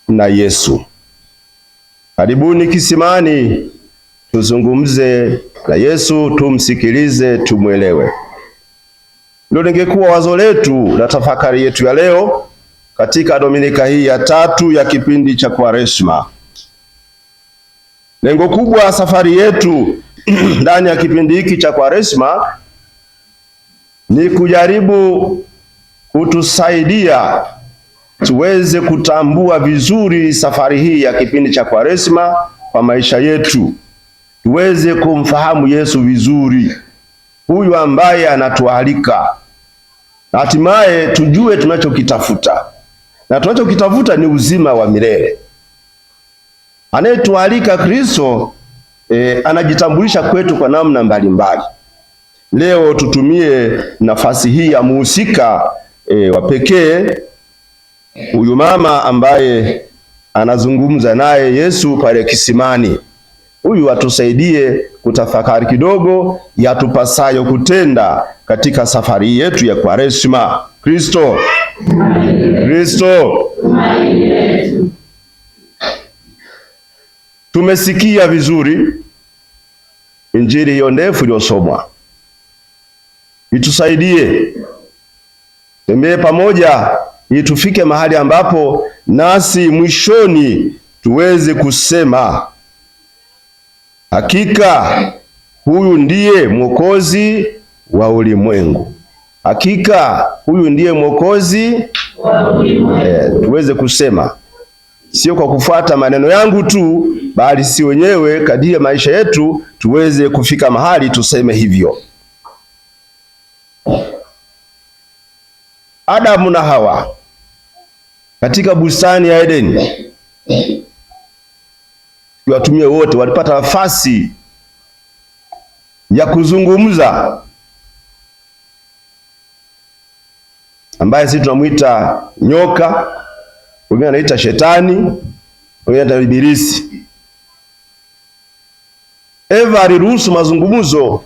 na Yesu. Karibuni kisimani, tuzungumze na Yesu, tumsikilize, tumwelewe. Ndio lingekuwa wazo letu na tafakari yetu ya leo katika Dominika hii ya tatu ya kipindi cha Kwaresma. Lengo kubwa safari yetu ndani ya kipindi hiki cha Kwaresma ni kujaribu kutusaidia tuweze kutambua vizuri safari hii ya kipindi cha Kwaresma kwa maisha yetu, tuweze kumfahamu Yesu vizuri, huyu ambaye anatualika, na hatimaye tujue tunachokitafuta, na tunachokitafuta ni uzima wa milele. Anayetualika Kristo anajitambulisha kwetu kwa namna mbalimbali. Leo tutumie nafasi hii ya muhusika wa pekee, huyu mama ambaye anazungumza naye Yesu pale kisimani. Huyu atusaidie kutafakari kidogo yatupasayo kutenda katika safari yetu ya Kwaresma. Kristo, Kristo. Tumesikia vizuri Injili hiyo ndefu iliyosomwa. Itusaidie tembee pamoja ili tufike mahali ambapo nasi mwishoni tuweze kusema hakika huyu ndiye Mwokozi wa ulimwengu. Hakika huyu ndiye Mwokozi wa ulimwengu. Tuweze kusema sio kwa kufuata maneno yangu tu, bali si wenyewe kadiri ya maisha yetu tuweze kufika mahali tuseme hivyo. Adamu na Hawa katika bustani ya Edeni, watumie wote walipata nafasi ya kuzungumza, ambaye sisi tunamuita nyoka, wengine anaita shetani, wengine anaita ibilisi. Eva aliruhusu mazungumzo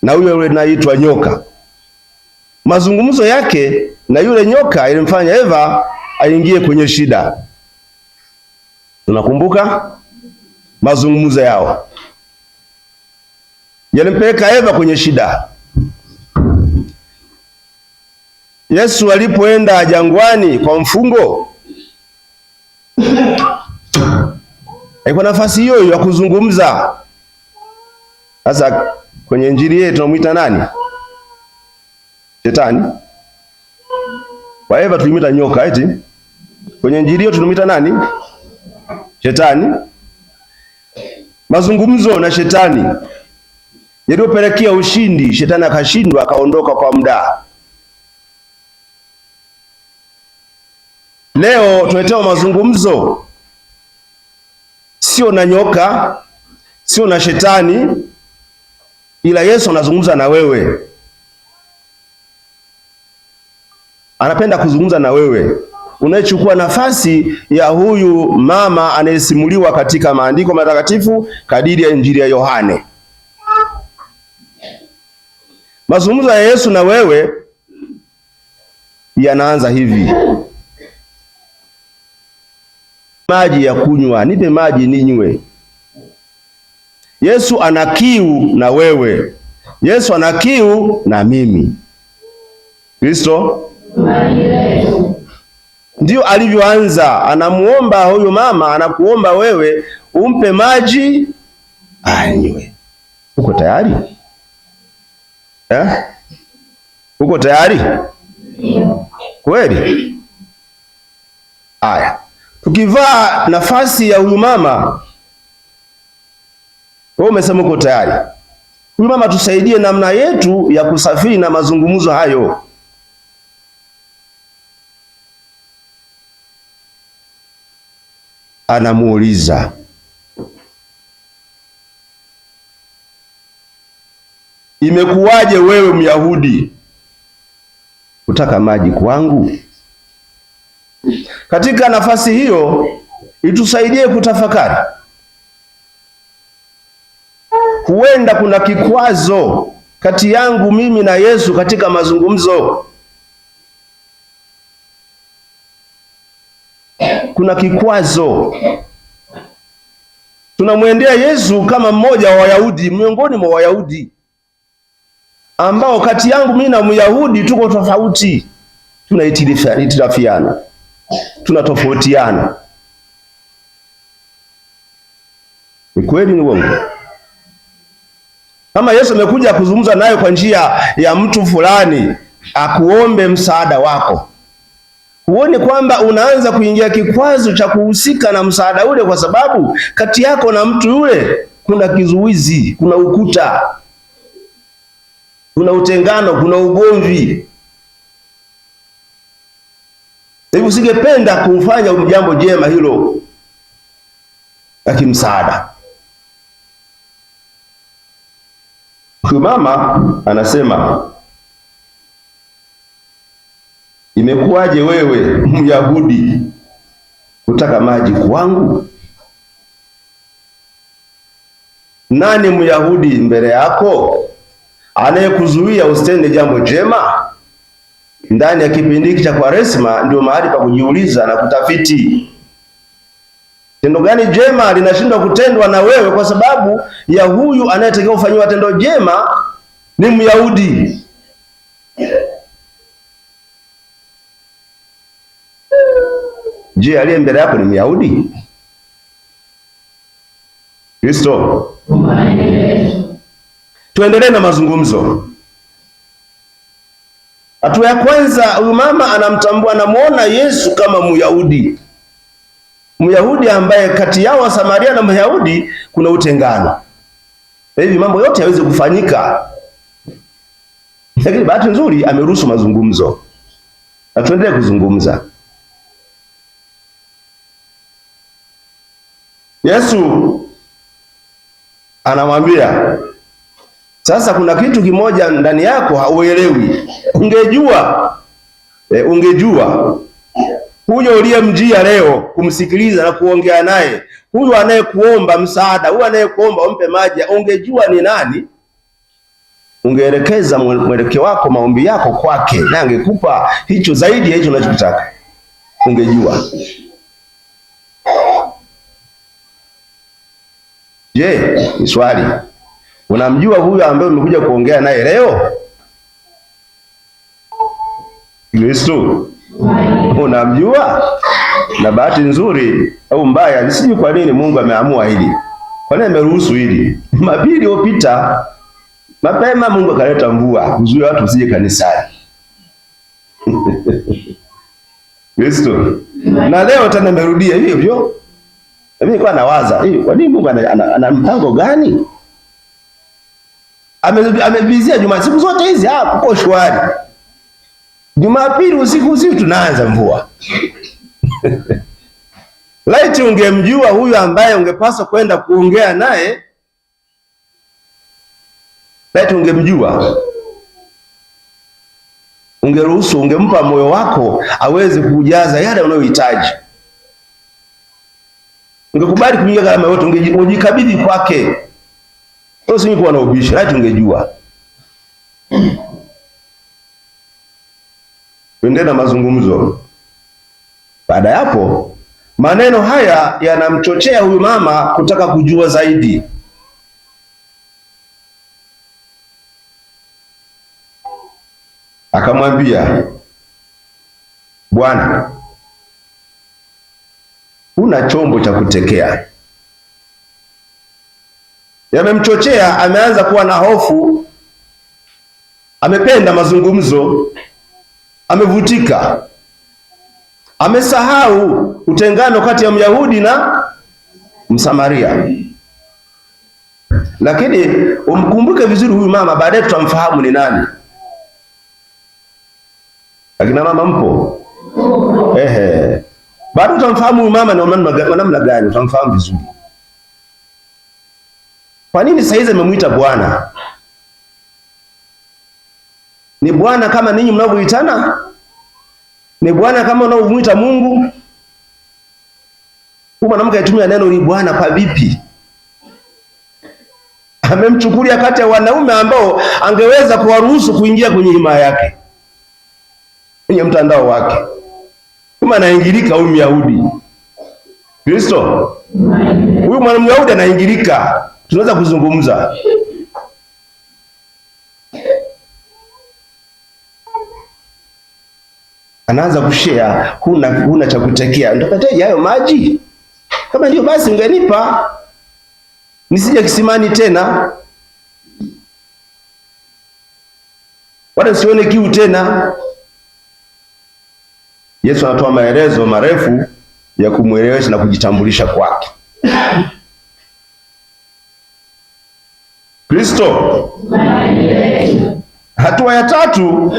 na yule anaitwa nyoka. Mazungumzo yake na yule nyoka ilimfanya Eva aingie kwenye shida. Tunakumbuka mazungumzo yao yalimpeleka Eva kwenye shida. Yesu alipoenda jangwani kwa mfungo, alikuwa nafasi hiyo ya kuzungumza. Sasa kwenye Injili yetu tunamuita nani? Shetani. Kwa Eva tulimuita nyoka, eti kwenye Injili yetu tunamuita nani? Shetani. Mazungumzo na shetani yaliyopelekea ushindi, shetani akashindwa, akaondoka kwa muda. Leo tunaletewa mazungumzo sio na nyoka, sio na shetani, ila Yesu anazungumza na wewe. Anapenda kuzungumza na wewe unayechukua nafasi ya huyu mama anayesimuliwa katika maandiko matakatifu kadiri ya Injili ya Yohane. Mazungumzo ya Yesu na wewe yanaanza hivi: maji ya kunywa, nipe maji ninywe. Yesu ana kiu na wewe. Yesu ana kiu na mimi. Kristo ndio alivyoanza, anamuomba huyu mama, anakuomba wewe umpe maji anywe. Uko tayari? Uko tayari? Kweli? Aya, tukivaa nafasi ya huyu mama, wewe umesema uko tayari. Huyu mama tusaidie namna yetu ya kusafiri na mazungumzo hayo. Anamuuliza, imekuwaje wewe Myahudi kutaka maji kwangu? Katika nafasi hiyo itusaidie kutafakari. Huenda kuna kikwazo kati yangu mimi na Yesu katika mazungumzo. kuna kikwazo. Tunamwendea Yesu kama mmoja wa Wayahudi, miongoni mwa Wayahudi ambao kati yangu mimi na Myahudi tuko tofauti, tunahitilafiana, tunatofautiana. Ni kweli, ni uongo? Kama Yesu amekuja kuzungumza naye kwa njia ya mtu fulani akuombe msaada wako, huone kwamba unaanza kuingia kikwazo cha kuhusika na msaada ule, kwa sababu kati yako na mtu yule kuna kizuizi, kuna ukuta, kuna utengano, kuna ugomvi. Hivyo usingependa kumfanya jambo jema hilo la kimsaada. Huyu mama anasema, imekuwaje wewe Myahudi kutaka maji kwangu? Nani Myahudi mbele yako anayekuzuia usitende jambo jema? Ndani ya kipindi hiki cha Kwaresma ndio mahali pa kujiuliza na kutafiti. Tendo gani jema linashindwa kutendwa na wewe kwa sababu ya huyu anayetakiwa kufanyiwa tendo jema ni Myahudi? Je, aliye mbele yako ni Myahudi? Kristo. Tuendelee na mazungumzo. Hatua ya kwanza, huyu mama anamtambua, anamuona Yesu kama Myahudi. Myahudi ambaye kati yao wa Samaria na Myahudi kuna utengano. Hivi mambo yote yaweze kufanyika. Lakini bahati nzuri ameruhusu mazungumzo. Na tuendelee kuzungumza. Yesu anamwambia, sasa kuna kitu kimoja ndani yako hauelewi. Ungejua huyo uliyemjia leo kumsikiliza na kuongea naye, huyo anayekuomba msaada, huyo anayekuomba umpe maji, ungejua ni nani, ungeelekeza mwelekeo wako, maombi yako kwake, na angekupa hicho zaidi ya hicho unachotaka. Ungejua. Je, ni swali. Unamjua huyo ambaye umekuja kuongea naye leo? Kristo. Unamjua? Na bahati nzuri au mbaya, sijui kwa nini Mungu ameamua hili. Kwa nini ameruhusu hili? Mapili iliyopita mapema Mungu akaleta mvua kuzuia watu usije kanisani. Kristo. Na leo tena amerudia hivyo hivyo. Mimi nilikuwa nawaza, kwa nini Mungu ana mpango gani? Amevizia siku zote hizi kuko shwari. Jumapili usiku tunaanza mvua. Laiti ungemjua huyu ambaye ungepaswa kwenda kuongea naye. Laiti ungemjua. Ungeruhusu, ungempa moyo wako aweze kujaza yale unayohitaji. Ungekubali kuingia gharama yote, ungejikabidhi kwake. Usingekuwa na ubishi, laiti ungejua. Tuendelee na mazungumzo. Baada ya hapo, maneno haya yanamchochea huyu mama kutaka kujua zaidi. Akamwambia, Bwana, una chombo cha kutekea. Yamemchochea, ameanza kuwa na hofu, amependa mazungumzo, amevutika, amesahau utengano kati ya Myahudi na Msamaria. Lakini umkumbuke vizuri huyu mama, baadaye tutamfahamu ni nani. Lakini mama mpo? Bado utamfahamu huyu mama na namna gani, utamfahamu vizuri. Kwa nini sasa hizi amemuita Bwana? Ni Bwana kama ninyi mnavyoitana? Ni Bwana kama unavyomuita Mungu? Huyu mwanamke alitumia neno ni Bwana kwa vipi? Amemchukulia kati ya wanaume ambao angeweza kuwaruhusu kuingia kwenye himaya yake, kwenye mtandao wake. Kama anaingilika huyu Myahudi, Kristo. Huyu Mwanamyahudi anaingilika, tunaweza kuzungumza. Anaanza kushare, huna cha kutekea. Nitakateje hayo maji? Kama ndio basi ungenipa, nisije kisimani tena, wala nisione kiu tena. Yesu anatoa maelezo marefu ya kumwelewesha na kujitambulisha kwake. Kristo. Hatua ya tatu,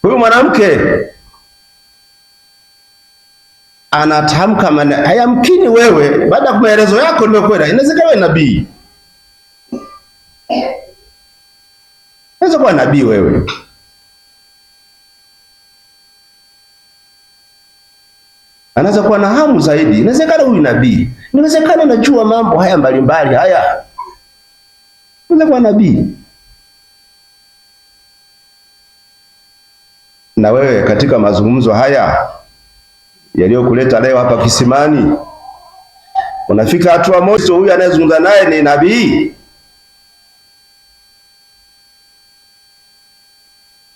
huyu mwanamke anatamka, hayamkini wewe, baada ya maelezo yako nimekwenda, inawezekana wewe nabii. Unaweza kuwa nabii wewe. Anaweza kuwa na hamu zaidi. Inawezekana huyu nabii. Inawezekana najua mambo haya mbalimbali haya. Unaweza kuwa nabii. Na wewe katika mazungumzo haya yaliyokuleta leo hapa kisimani, unafika hatua moja huyu anayezungumza naye ni nabii?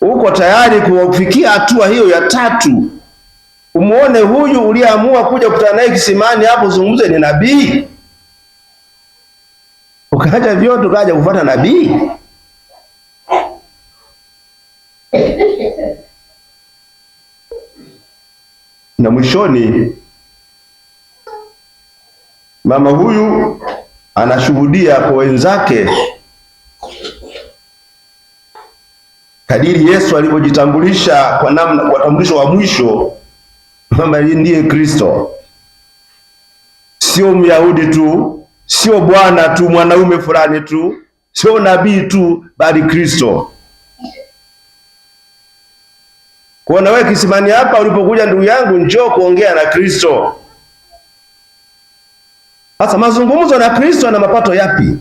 Uko tayari kufikia hatua hiyo ya tatu? Umuone huyu uliamua kuja kukutana naye kisimani hapo zungumze ni nabii? Ukaja vyote ukaja kufuata nabii? Na mwishoni mama huyu anashuhudia kwa wenzake kadiri Yesu alipojitambulisha kwa namna, kwa tambulisho wa mwisho, kwamba ndiye Kristo. Sio Myahudi tu, sio bwana tu, mwanaume fulani tu, sio nabii tu, bali Kristo. Kwa na wewe kisimani hapa ulipokuja, ndugu yangu, njoo kuongea na Kristo. Sasa mazungumzo na Kristo na mapato yapi?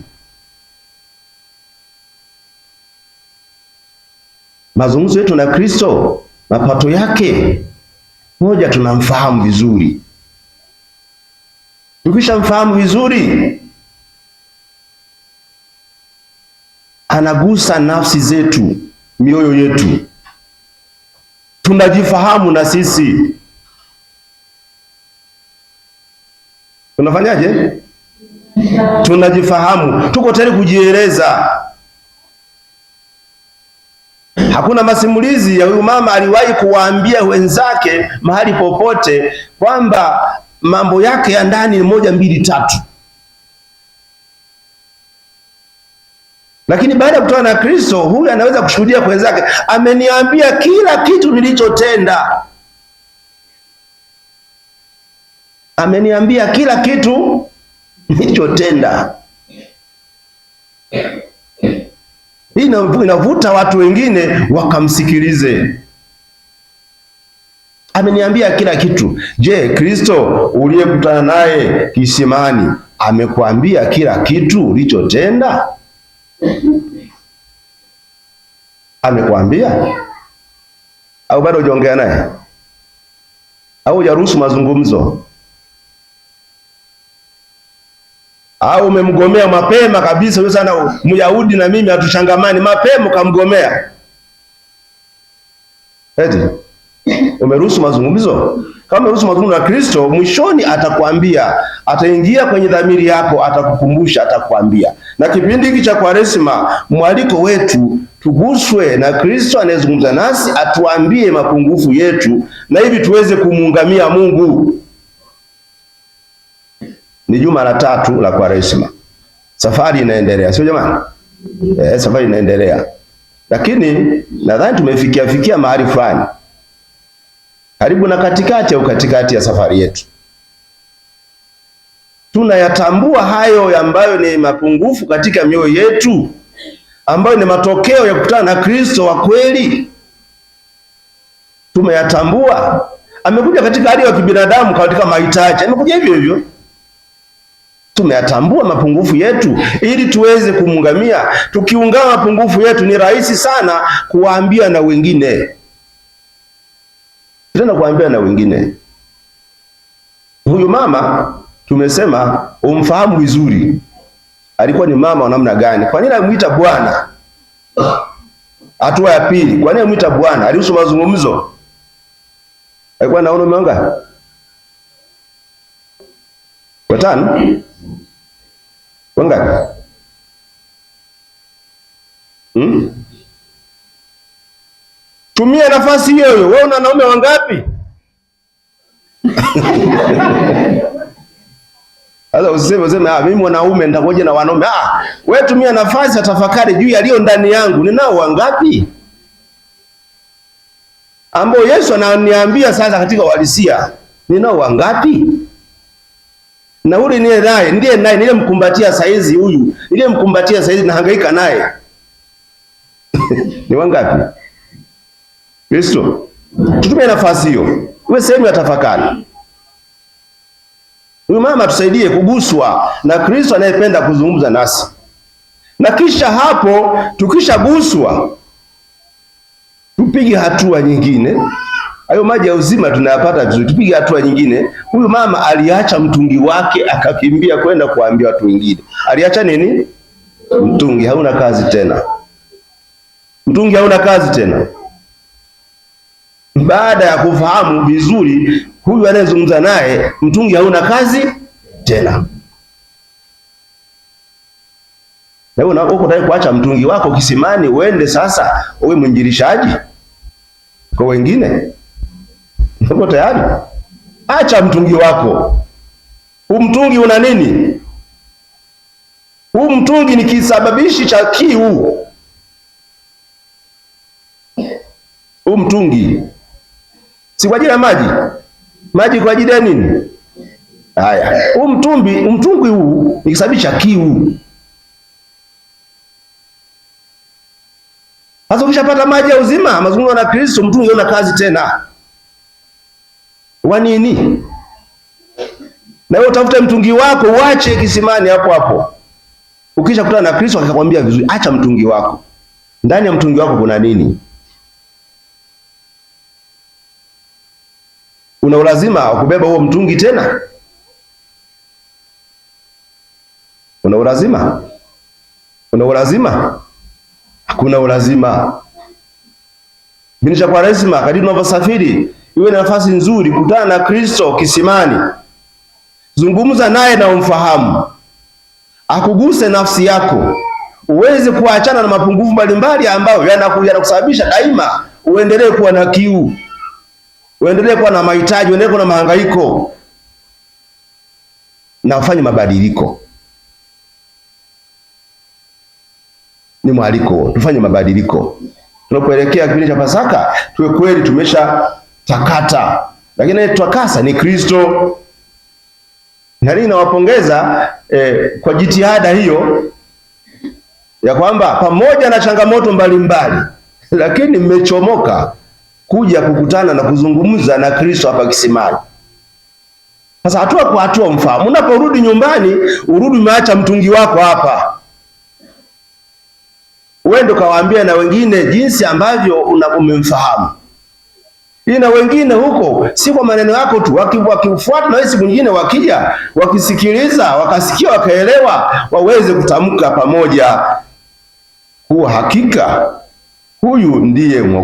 Mazungumzo yetu na Kristo mapato yake, moja, tunamfahamu vizuri. Tukishamfahamu vizuri, anagusa nafsi zetu, mioyo yetu, tunajifahamu na sisi. Tunafanyaje? Tunajifahamu, tuko tayari kujieleza. Hakuna masimulizi ya huyu mama aliwahi kuwaambia wenzake mahali popote kwamba mambo yake ya ndani ni 1, 2, 3. Lakini baada ya kukutana na Kristo, huyu anaweza kushuhudia kwa wenzake, ameniambia kila kitu nilichotenda. Ameniambia kila kitu nilichotenda. Hii inavuta watu wengine wakamsikilize. Ameniambia kila kitu. Je, Kristo uliyekutana naye kisimani amekwambia kila kitu ulichotenda? Amekwambia? Au bado hujaongea naye? Au hujaruhusu mazungumzo? Au umemgomea mapema kabisa? Wewe sana Myahudi na mimi hatuchangamani, mapema kamgomea. Eti umeruhusu mazungumzo? Kama umeruhusu mazungumzo na Kristo, mwishoni atakwambia, ataingia kwenye dhamiri yako, atakukumbusha, atakwambia. Na kipindi hiki cha Kwaresima, mwaliko wetu tuguswe na Kristo anayezungumza nasi, atuambie mapungufu yetu, na hivi tuweze kumuungamia Mungu. Ni juma la 3 la Kwaresima. Safari inaendelea, sio jamani? Safari inaendelea. Lakini nadhani tumefikia mahali fulani, karibu na katikati au katikati ya safari yetu. Tunayatambua hayo ambayo ni mapungufu katika mioyo yetu, ambayo ni matokeo ya kukutana na Kristo wa kweli. Tumeyatambua. Amekuja katika hali ya kibinadamu, katika mahitaji, amekuja hivyo hivyo. Tumeyatambua mapungufu yetu ili tuweze kumungamia. Tukiungama mapungufu yetu, ni rahisi sana kuwaambia na wengine. tena kuambia na wengine. Huyu mama tumesema umfahamu vizuri, alikuwa ni mama wa namna gani? Kwa nini alimuita Bwana? Hatua ya pili, kwa nini alimuita Bwana? Alihusu mazungumzo. Alikuwa na wanaume wangapi? Watano? Wangapi? Tumia nafasi hiyo hiyo. Wewe una wanaume wangapi? Sasa useme mimi mwanaume nitakuja na wanaume. Wewe tumia nafasi ya tafakari juu yaliyo ndani yangu. Ninao wangapi? Ambao Yesu ananiambia sasa katika uhalisia. Ninao wangapi? Na ule ndiye naye nilimkumbatia saizi huyu. Nilimkumbatia saizi na hangaika naye. Ni wangapi? Kristo. Tutumie nafasi hiyo. Uwe sehemu ya tafakari. Huyu mama tusaidie kuguswa na Kristo anayependa kuzungumza nasi. Na kisha hapo tukishaguswa tupige hatua nyingine. Hayo maji ya uzima tunayapata vizuri. Tupige hatua nyingine. Huyu mama aliacha mtungi wake akakimbia kwenda kuambia watu wengine. Aliacha nini? Mtungi hauna kazi tena. Mtungi hauna kazi tena. Baada ya kufahamu vizuri huyu anayezungumza naye, mtungi hauna kazi tena. Na wewe uko tayari kuacha mtungi wako kisimani uende sasa uwe mwinjilishaji kwa wengine? Uko tayari? Acha mtungi wako. Huu mtungi una nini? Huu mtungi ni kisababishi cha kiu. Huu mtungi si kwa ajili ya maji. Maji kwa ajili ya nini? Haya, huu mtungi huu ni kisababishi cha kiu. Sasa ukishapata maji ya uzima, mazungumzo na Kristo, mtungi hauna kazi tena. Wa nini? Na wewe utafuta mtungi wako uache kisimani hapo hapo. Ukisha kutana na Kristo akakwambia vizuri, acha mtungi wako. Ndani ya mtungi wako kuna nini? Una ulazima wa kubeba huo mtungi tena? Una ulazima? Una ulazima? Hakuna ulazima. Kipindi cha Kwaresima, kadiri unavyosafiri, iwe na nafasi nzuri kutana na Kristo kisimani. Zungumza naye na umfahamu. Akuguse nafsi yako. Uweze kuachana na mapungufu mbalimbali ambayo yanakusababisha daima uendelee kuwa na kiu. Uendelee kuwa na mahitaji, uendelee kuwa na mahangaiko. Na ufanye mabadiliko. Ni mwaliko, tufanye mabadiliko. Tunapoelekea kipindi cha Pasaka, tuwe kweli tumesha takata. Lakini tutakasa ni Kristo. Na mimi nawapongeza kwa jitihada hiyo ya kwamba pamoja na changamoto mbalimbali lakini mmechomoka kuja kukutana na kuzungumza na Kristo hapa kisimani. Sasa hatua kwa hatua mfahamu. Unaporudi nyumbani, urudi umeacha mtungi wako hapa. Uende kawaambia na wengine jinsi ambavyo umemfahamu. Na wengine huko si kwa maneno yako tu, wakifuata na siku nyingine wakija, wakisikiliza, wakasikia, wakaelewa, waweze kutamka pamoja kuwa hakika huyu ndiye Mwokozi.